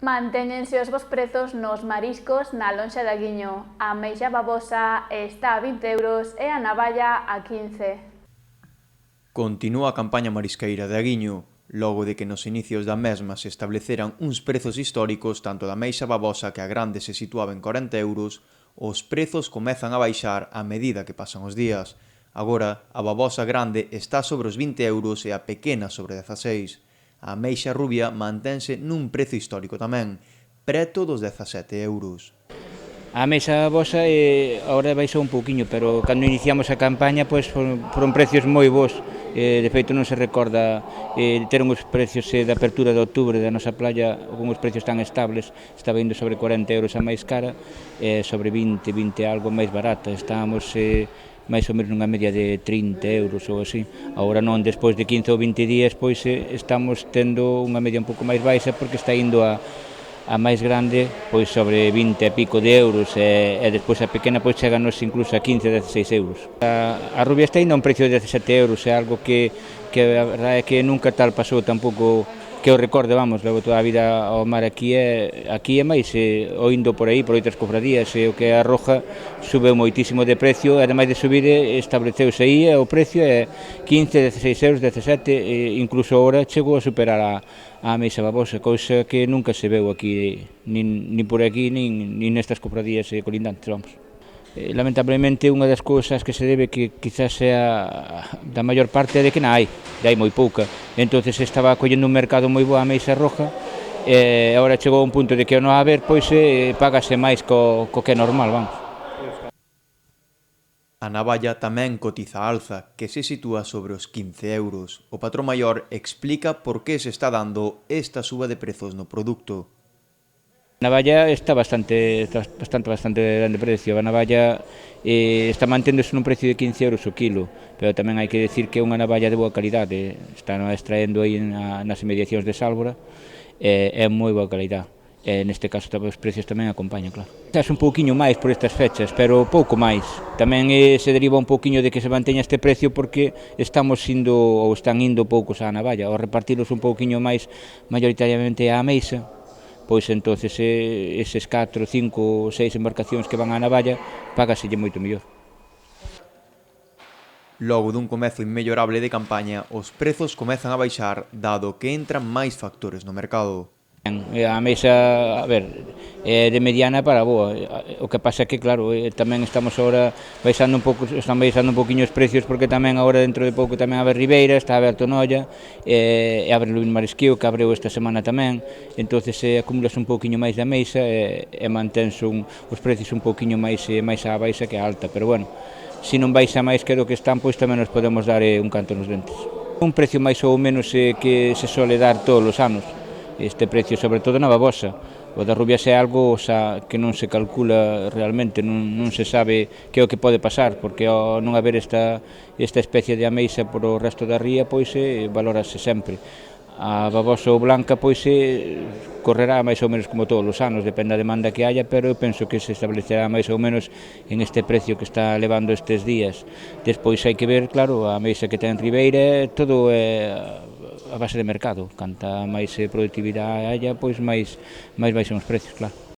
Mantéñense os bos prezos nos mariscos na lonxa de Aguiño. A ameixa babosa está a 20 euros e a navalla a 15. Continúa a campaña marisqueira de Aguiño, logo de que nos inicios da mesma se estableceran uns prezos históricos tanto da ameixa babosa que a grande se situaba en 40 euros, os prezos comezan a baixar a medida que pasan os días. Agora, a babosa grande está sobre os 20 euros e a pequena sobre 16. A ameixa rubia mantense nun prezo histórico tamén, preto dos 17 euros. A ameixa babosa agora baixou un pouquiño, pero cando iniciamos a campaña foron precios moi bons. De feito non se recorda ter uns precios de apertura de outubro da nosa playa con uns precios tan estables. Estaba indo sobre 40 euros a máis cara e sobre 20 algo máis barata. Estábamos máis ou menos nunha media de 30 euros ou así. Agora non, despois de 15 ou 20 días, estamos tendo unha media un pouco máis baixa porque está indo a máis grande sobre 20 e pico de euros e despois a pequena cheganos incluso a 15 e 16 euros. A rubia está indo a un precio de 17 euros, é algo que a verdade é que nunca tal pasou tampouco que eu recorde, levo toda a vida ao mar aquí é máis, o indo por aí, por outras cofradías, o que é a roja subeu moitísimo de precio, e ademais de subir estableceuse aí o precio é 15, 16 euros, 17, incluso agora chegou a superar a ameixa babosa, cousa que nunca se veu aquí, nin por aquí, nin nestas cofradías colindantes, vamos. Lamentablemente, unha das cousas que se debe que quizás sea da maior parte é de que non hai moi pouca. Entón estaba collendo un mercado moi boa a ameixa roja e agora chegou a un punto de que ao non haber, págase máis co que é normal, vamos. A navalla tamén cotiza a alza, que se sitúa sobre os 15 euros. O patrón maior explica por que se está dando esta suba de prezos no produto. A navalla está bastante grande precio. A navalla está manténdose nun precio de 15 euros o kilo, pero tamén hai que decir que é unha navalla de boa calidade. Están extraendo aí nas inmediacións de Sálvora, é moi boa calidade. Neste caso os precios tamén acompañan, claro. É un pouquiño máis por estas fechas, pero pouco máis. Tamén se deriva un pouquiño de que se manteña este precio porque están indo poucos á navalla. Ao repartirlos un pouquiño máis maioritariamente á ameixa, entonces eses 4, 5, 6 embarcacións que van á navalla págaselle moito mellor. Logo dun comezo inmellorable de campaña, os prezos comezan a baixar dado que entran máis factores no mercado. A ameixa, é de mediana para boa, o que pasa é que, claro, tamén estamos agora están baixando un poquinho os precios porque tamén agora dentro de pouco tamén abre Ribeira, está aberto Noia, e abre Luís Marisqueo, que abreu esta semana tamén, entón acumulase un poquinho máis de ameixa e mantense os precios un poquinho máis á baixa que á alta, pero bueno, se non baixa máis que do que están, tamén nos podemos dar un canto nos dentes. Un precio máis ou menos que se suele dar todos os anos, este precio, sobre todo na babosa. O da rubia é algo que non se calcula realmente, non se sabe que é o que pode pasar, porque ao non haber esta especie de ameixa por o resto da ría, valórase sempre. A babosa ou blanca correrá máis ou menos como todos os anos, depende da demanda que haya, pero eu penso que se establecerá máis ou menos en este precio que está levando estes días. Despois hai que ver, claro, a ameixa que ten Ribeira, todo é a base de mercado. Canta máis productividade haya, máis baixan os precios, claro.